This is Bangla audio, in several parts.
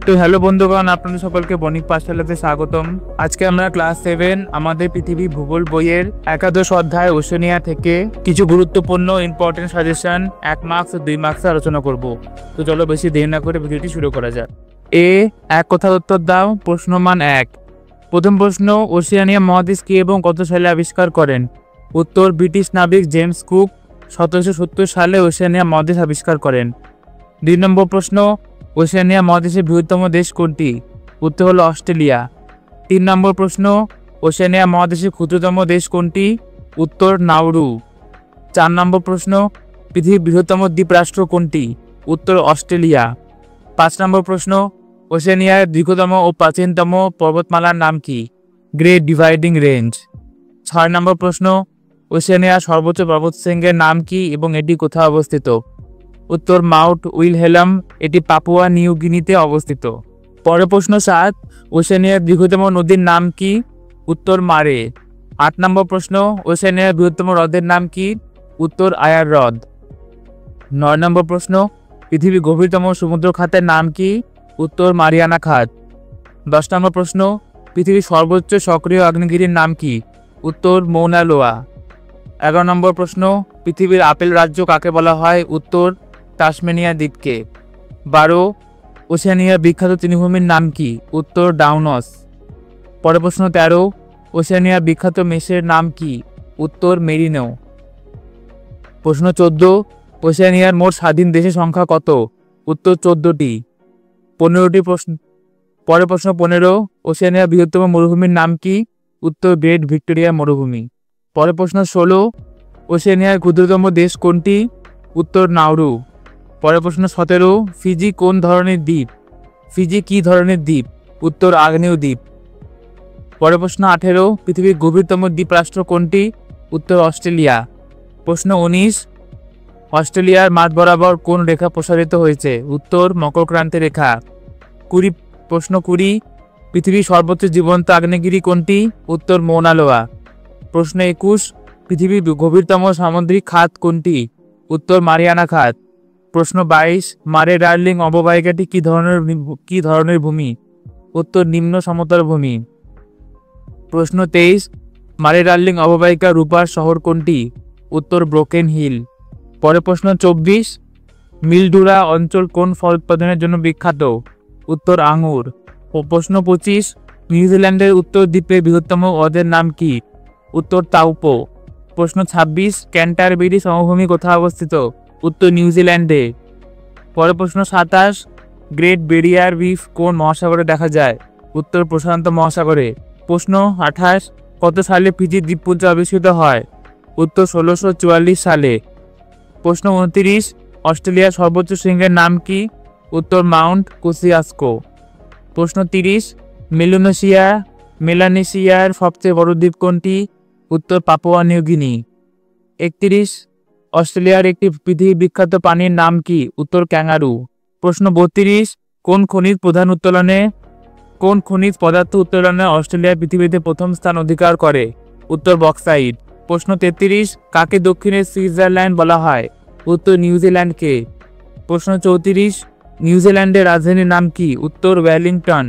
তো হ্যালো বন্ধুগণ, আপনাদের সকলকে বণিক পাঠশালাতে স্বাগতম। আজকে আমরা ক্লাস 7 আমাদের পৃথিবী ভূগোল বইয়ের একাদশ অধ্যায় ওশেনিয়া থেকে কিছু গুরুত্বপূর্ণ ইম্পর্টেন্ট সাজেশন 1 মার্কস ও 2 মার্কসে আলোচনা করব। তো চলো বেশি দেরি না করে ভিডিওটি শুরু করা যাক। এক কথার উত্তর দাও। প্রশ্ন মান 1। প্রথম প্রশ্ন, ওশেনিয়া মহাদেশ কে এবং কত সালে আবিষ্কার করেন? উত্তর, ব্রিটিশ নাবিক জেমস কুক 1770 সালে ওশেনিয়া মহাদেশ আবিষ্কার করেন। 2 নম্বর প্রশ্ন, ওশেনিয়া মহাদেশের বৃহত্তম দেশ কোনটি? উত্তর হলো অস্ট্রেলিয়া। 3 নম্বর প্রশ্ন, ওশেনিয়া মহাদেশের ক্ষুদ্রতম দেশ কোনটি? উত্তর নাউরু। 4 নম্বর প্রশ্ন, পৃথিবীর বৃহত্তম দ্বীপরাষ্ট্র কোনটি? উত্তর অস্ট্রেলিয়া। 5 নম্বর প্রশ্ন, ওশেনিয়ার দীর্ঘতম ও প্রাচীনতম পর্বতমালার নাম কি? Great dividing range. 6 নম্বর প্রশ্ন, ওশেনিয়ার সর্বোচ্চ পর্বতশৃঙ্গের নাম কি এবং এটি কোথায় অবস্থিত? উত্তর মাউন্ট উইলহেলম, এটি পাপুয়া নিউ গিনিতে অবস্থিত। পরের প্রশ্ন 7, ওশেনিয়ার দীর্ঘতম নদীর নাম কি? উত্তর মারে। 8 নম্বর প্রশ্ন, ওশেনিয়ার বৃহত্তম হ্রদের নাম কি? উত্তর আয়ার হ্রদ। 9 নম্বর প্রশ্ন, পৃথিবীর গভীরতম সমুদ্র খাতের নাম কি? উত্তর মারিয়ানা খাত। 10 নম্বর প্রশ্ন, পৃথিবীর সর্বোচ্চ সক্রিয় আগ্নেয়গিরির নাম কি? উত্তর মৌনা লোয়া। 11 নম্বর প্রশ্ন, পৃথিবীর আপেল রাজ্য কাকে বলা হয়? উত্তর তাসমেনিয়া দ্বীপকে। 12, ওশেনিয়ার বিখ্যাত তৃণভূমির নাম কি? উত্তর ডাউনস। পরের প্রশ্ন 13, ওশেনিয়ার বিখ্যাত মেষের নাম কি? উত্তর মেরিনো। প্রশ্ন 14, ওশেনিয়ার মোট স্বাধীন দেশের সংখ্যা কত? উত্তর 14টি। 15টি প্রশ্ন। পরের প্রশ্ন 15, ওশেনিয়ার বৃহত্তম মরুভূমির নাম কি? উত্তর গ্রেট ভিক্টোরিয়া মরুভূমি। পরের প্রশ্ন 16, ওশেনিয়ার ক্ষুদ্রতম দেশ কোনটি? উত্তর নাউরু। পরের প্রশ্ন 17, ফিজি কোন ধরনের দ্বীপ? ফিজি কি ধরনের দ্বীপ? উত্তর আগ্নেয় দ্বীপ। পরের প্রশ্ন 18, পৃথিবীর গভীরতম দ্বীপরাষ্ট্র কোনটি? উত্তর অস্ট্রেলিয়া। প্রশ্ন 19, অস্ট্রেলিয়ার মাঝ বরাবর কোন রেখা প্রসারিত হয়েছে? উত্তর মকরক্রান্তি রেখা। প্রশ্ন 20, পৃথিবীর সর্বোচ্চ জীবন্ত আগ্নেয়গিরি কোনটি? উত্তর মৌনা লোয়া। প্রশ্ন 21, পৃথিবীর গভীরতম সামুদ্রিক খাত কোনটি? উত্তর মারিয়ানা খাত। প্রশ্ন 22, মারে ডার্লিং অববাহিকাটি কি ধরনের ভূমি? উত্তর নিম্ন সমতল ভূমি। প্রশ্ন 23, মারে ডার্লিং অববাহিকার রূপার শহর কোনটি? উত্তর ব্রোকেন হিল। পরের প্রশ্ন 24, মিলডুরা অঞ্চল কোন ফল উৎপাদনের জন্য বিখ্যাত? উত্তর আঙুর। প্রশ্ন 25, নিউজিল্যান্ডের উত্তর দ্বীপে বৃহত্তম হ্রদের নাম কি? উত্তর তাউপো। প্রশ্ন 26, ক্যান্টারবেরি সমভূমি কোথায় অবস্থিত? উত্তর নিউজিল্যান্ডে। পরের প্রশ্ন 27, গ্রেট ব্যারিয়ার রিফ কোন মহাসাগরে দেখা যায়? উত্তর প্রশান্ত মহাসাগরে। প্রশ্ন 28, কত সালে ফিজি দ্বীপপুঞ্জ আবিষ্কৃত হয়? উত্তর 1644 সালে। প্রশ্ন 29, অস্ট্রেলিয়ার সর্বোচ্চ শৃঙ্গের নাম কি? উত্তর মাউন্ট কোসিয়াস্কো। প্রশ্ন 30, মেলানেশিয়ার সবচেয়ে বড় দ্বীপ কোনটি? উত্তর পাপুয়া নিউ গিনি। 31, অস্ট্রেলিয়ার একটি পৃথিবী বিখ্যাত প্রাণীর নাম কি? উত্তর ক্যাঙ্গারু। প্রশ্ন 32, কোন খনিজ পদার্থ উত্তোলনে অস্ট্রেলিয়া পৃথিবীতে প্রথম স্থান অধিকার করে? উত্তর বক্সাইট। প্রশ্ন 33, কাকে দক্ষিণের সুইজারল্যান্ড বলা হয়? উত্তর নিউজিল্যান্ডকে। প্রশ্ন 34, নিউজিল্যান্ডের রাজধানীর নাম কি? উত্তর ওয়েলিংটন।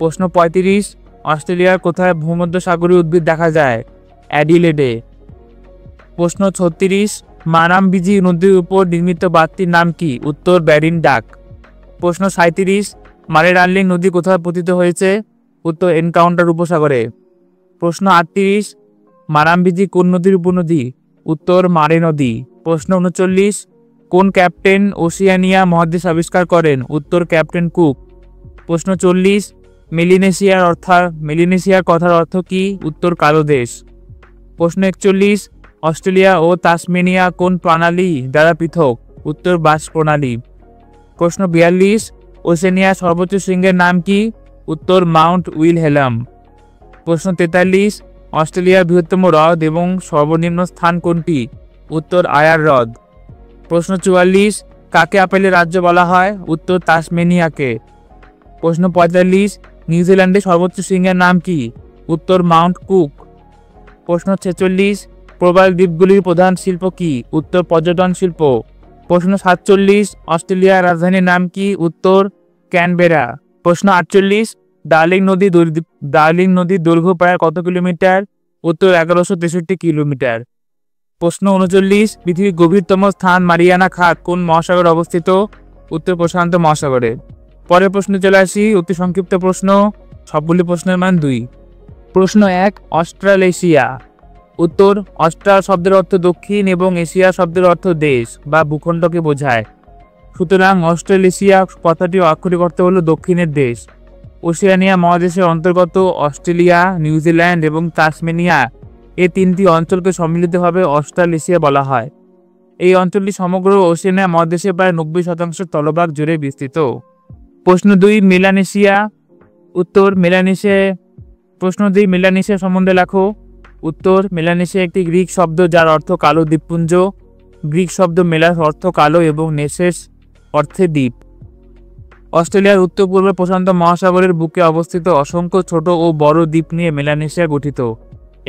প্রশ্ন 35, অস্ট্রেলিয়ার কোথায় ভূমধ্যসাগরীয় উদ্ভিদ দেখা যায়? অ্যাডিলেডে। প্রশ্ন 36, মারামবিজি নদীর উপর নির্মিত বাঁধটির নাম কি? উত্তর ব্যারিন ডাক। প্রশ্ন 37, মারে ডার্লিং নদী কোথায় পতিত হয়েছে? উত্তর এনকাউন্টার উপসাগরে। প্রশ্ন 38, মারামবিজি কোন নদীর উপনদী? উত্তর মারে নদী। প্রশ্ন 39, কোন ক্যাপ্টেন ওশেনিয়া মহাদেশ আবিষ্কার করেন? উত্তর ক্যাপ্টেন কুক। প্রশ্ন 40, মেলিনেশিয়ার কথার অর্থ কি? উত্তর কালো দেশ। প্রশ্ন 41, অস্ট্রেলিয়া ও তাসমেনিয়া কোন প্রণালী দ্বারা পৃথক? উত্তর বাস প্রণালী। প্রশ্ন 42, ওশেনিয়ার সর্বোচ্চ শৃঙ্গের নাম কি? উত্তর মাউন্ট উইলহেলম। প্রশ্ন 43, অস্ট্রেলিয়ার বৃহত্তম হ্রদ এবং সর্বনিম্ন স্থান কোনটি? উত্তর আয়ার হ্রদ। প্রশ্ন 44, কাকে আপেলের রাজ্য বলা হয়? উত্তর তাসমেনিয়াকে। প্রশ্ন 45, নিউজিল্যান্ডের সর্বোচ্চ শৃঙ্গের নাম কি? উত্তর মাউন্ট কুক। প্রশ্ন 46, প্রবাল দ্বীপগুলির প্রধান শিল্প কি? উত্তর পর্যটন শিল্প। প্রশ্ন 47, অস্ট্রেলিয়ার রাজধানীর নাম কি? উত্তর ক্যানবেরা। প্রশ্ন 48, ডার্লিং নদীর দৈর্ঘ্য প্রায় কত কিলোমিটার? উত্তর 1163 কিলোমিটার। প্রশ্ন 39, পৃথিবীর গভীরতম স্থান মারিয়ানা খাত কোন মহাসাগরে অবস্থিত? উত্তর প্রশান্ত মহাসাগরে। পরের প্রশ্নে চলে আসি, অতি সংক্ষিপ্ত প্রশ্ন, সবগুলি প্রশ্নের মান 2। প্রশ্ন 1, অস্ট্রালেশিয়া। উত্তর, অস্ট্রাল শব্দের অর্থ দক্ষিণ এবং এশিয়া শব্দের অর্থ দেশ বা ভূখণ্ডকে বোঝায়, সুতরাং অস্ট্রালেশিয়া কথাটি আক্ষরিক অর্থ হলো দক্ষিণের দেশ। ওশেনিয়া মহাদেশের অন্তর্গত অস্ট্রেলিয়া, নিউজিল্যান্ড এবং তাসমেনিয়া এই 3টি অঞ্চলকে সম্মিলিতভাবে অস্ট্রালেশিয়া বলা হয়। এই অঞ্চলটি সমগ্র ওশেনিয়া মহাদেশের প্রায় 90% স্থলভাগ জুড়ে বিস্তৃত। প্রশ্ন 2, মেলানেশিয়া। উত্তর, প্রশ্ন 2, মেলানেশিয়া সম্বন্ধে লেখো। উত্তর, মেলানেশিয়া একটি গ্রিক শব্দ যার অর্থ কালো দ্বীপপুঞ্জ। গ্রিক শব্দ মেলাস অর্থ কালো এবং নেসেস অর্থে দ্বীপ। অস্ট্রেলিয়ার উত্তর পূর্বে প্রশান্ত মহাসাগরের বুকে অবস্থিত অসংখ্য ছোট ও বড় দ্বীপ নিয়ে মেলানেশিয়া গঠিত।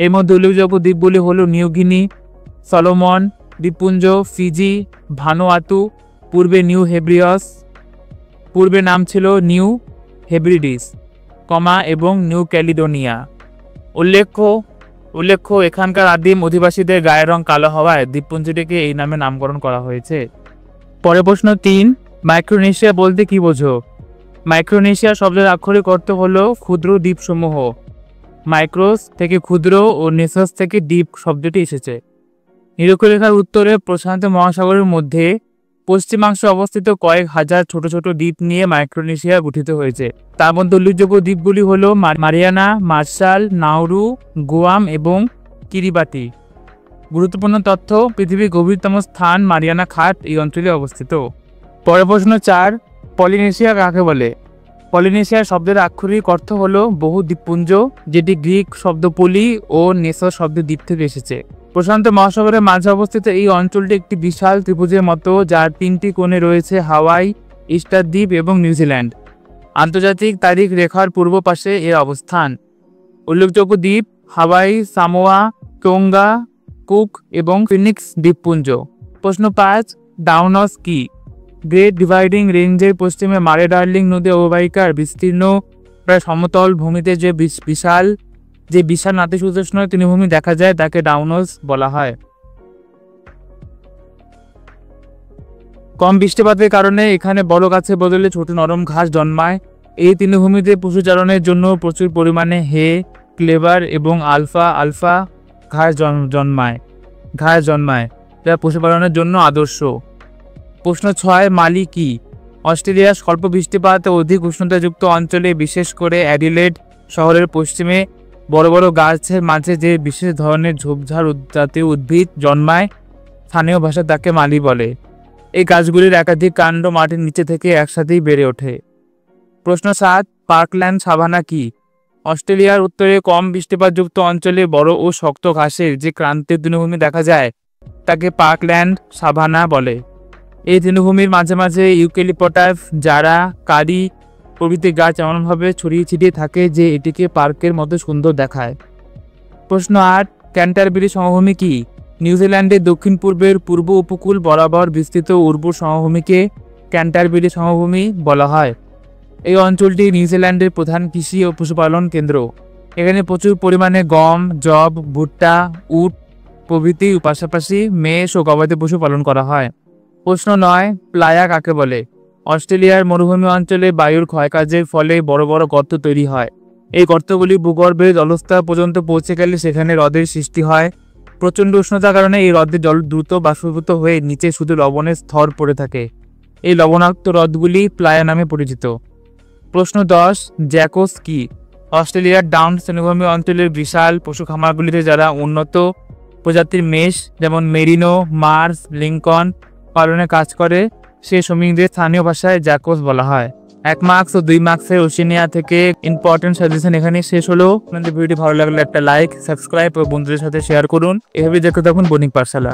এর মধ্যে উল্লেখযোগ্য দ্বীপগুলি হল নিউ গিনি, সলোমন দ্বীপপুঞ্জ, ফিজি, ভানুয়াতু, পূর্বে নিউ হেব্রিয়াস, পূর্বে নাম ছিল নিউ হেব্রিডিস, এবং নিউ ক্যালিডোনিয়া। উল্লেখ্য এখানকার আদিম অধিবাসীদের গায়ের রং কালো হওয়ায় দ্বীপপুঞ্জটিকে এই নামে নামকরণ করা হয়েছে। পরের প্রশ্ন 3, মাইক্রোনেশিয়া বলতে কি বোঝো? মাইক্রোনেশিয়া শব্দের আক্ষরিক অর্থ হলো ক্ষুদ্র দ্বীপসমূহ। মাইক্রোস থেকে ক্ষুদ্র ও নেসাস থেকে দ্বীপ শব্দটি এসেছে। নিরক্ষরেখার উত্তরে প্রশান্ত মহাসাগরের মধ্যে পশ্চিমাংশে অবস্থিত কয়েক হাজার ছোট ছোট দ্বীপ নিয়ে মাইক্রোনেশিয়া গঠিত হয়েছে। তার মধ্যে উল্লেখযোগ্য দ্বীপগুলি হল মারিয়ানা, মার্শাল, নাউরু, গুয়াম এবং কিরিবাটি। গুরুত্বপূর্ণ তথ্য, পৃথিবীর গভীরতম স্থান মারিয়ানা খাত এই অঞ্চলে অবস্থিত। পরের প্রশ্ন 4, পলিনেশিয়া কাকে বলে? পলিনেশিয়া শব্দের আক্ষরিক অর্থ হলো বহু দ্বীপপুঞ্জ, যেটি গ্রিক শব্দ পলি ও নেসস শব্দের দ্বীপ থেকে এসেছে। প্রশান্ত মহাসাগরের মাঝে অবস্থিত এই অঞ্চলটি একটি বিশাল ত্রিভুজের মতো, যার 3টি কোণে রয়েছে হাওয়াই, ইস্টার দ্বীপ এবং নিউজিল্যান্ড। আন্তর্জাতিক তারিখ রেখার পূর্ব পাশে এর অবস্থান। উল্লেখযোগ্য দ্বীপ হাওয়াই, সামোয়া, টোঙ্গা, কুক এবং ফিনিক্স দ্বীপপুঞ্জ। প্রশ্ন 5, ডাউনস কি? গ্রেট ডিভাইডিং রেঞ্জের পশ্চিমে মারে ডার্লিং নদী অববাহিকার বিস্তীর্ণ প্রায় সমতল ভূমিতে যে বিশাল নাতিশীতোষ্ণ তৃণভূমি দেখা যায় তাকে ডাউনস বলা হয়। কম বৃষ্টিপাতের কারণে এখানে বড় গাছের বদলে ছোট নরম ঘাস জন্মায়। এই তৃণভূমিতে পশুচারণের জন্য প্রচুর পরিমাণে হে, ক্লেভার এবং আলফা ঘাস জন্মায়, যা পশুপালনের জন্য আদর্শ। প্রশ্ন 6, মালি কি? অস্ট্রেলিয়ার স্বল্প বৃষ্টিপাত ও অধিক উষ্ণতাযুক্ত অঞ্চলে, বিশেষ করে অ্যাডিলেড শহরের পশ্চিমে বড় বড় গাছের মাঝে যে বিশেষ ধরনের ঝোপঝাড় জাতীয় উদ্ভিদ জন্মায়, স্থানীয় ভাষায় তাকে মালি বলে। এই গাছগুলির একাধিক কাণ্ড মাটির নিচে থেকে একসাথেই বেড়ে ওঠে। প্রশ্ন 7, পার্কল্যান্ড সাভানা কি? অস্ট্রেলিয়ার উত্তরে কম বৃষ্টিপাতযুক্ত অঞ্চলে বড় ও শক্ত ঘাসের যে ক্রান্তীয় তৃণভূমি দেখা যায় তাকে পার্কল্যান্ড সাভানা বলে। এই তৃণভূমির মাঝে মাঝে ইউক্যালিপটাস, জারা, কারি প্রভৃতি গাছ এমনভাবে ছড়িয়ে ছিটিয়ে থাকে যে এটিকে পার্কের মতো সুন্দর দেখায়। প্রশ্ন 8, ক্যান্টারবারি সমভূমি কি? নিউজিল্যান্ডের দক্ষিণ পূর্বের পূর্ব উপকূল বরাবর বিস্তৃত উর্বর সমভূমিকে ক্যান্টারবারি সমভূমি বলা হয়। এই অঞ্চলটি নিউজিল্যান্ডের প্রধান কৃষি ও পশুপালন কেন্দ্র। এখানে প্রচুর পরিমাণে গম, যব, ভুট্টা, উট প্রভৃতির পাশাপাশি মেষ ও গবাদি পশু পালন করা হয়। প্রশ্ন 9, প্লায়া কাকে বলে? অস্ট্রেলিয়ার মরুভূমি অঞ্চলে বায়ুর ক্ষয়কাজের ফলে বড় বড় গর্ত তৈরি হয়। এই গর্তগুলি ভূগর্ভের জলস্তর পর্যন্ত পৌঁছে গেলে সেখানে হ্রদের সৃষ্টি হয়। প্রচণ্ড উষ্ণতার কারণে এই হ্রদের জল দ্রুত বাষ্পীভূত হয়ে নিচে শুধু লবণের স্তর পড়ে থাকে। এই লবণাক্ত হ্রদগুলি প্লায়া নামে পরিচিত। প্রশ্ন 10, জ্যাকোস কি? অস্ট্রেলিয়ার ডাউন তৃণভূমি অঞ্চলের বিশাল পশু খামারগুলিতে যারা উন্নত প্রজাতির মেষ যেমন মেরিনো, মার্স, লিঙ্কন পালনে কাজ করে সে শ্রমিকদের স্থানীয় ভাষায় জ্যাকোস বলা হয়। 1 মার্কস ও 2 মার্কসের ওশেনিয়া থেকে ইম্পর্টেন্ট সাজেশন এখানে শেষ হলো। আপনাদের ভিডিওটি ভালো লাগলে একটা লাইক, সাবস্ক্রাইব ও বন্ধুদের সাথে শেয়ার করুন। এভাবে দেখতে থাকুন বণিক পাঠশালা।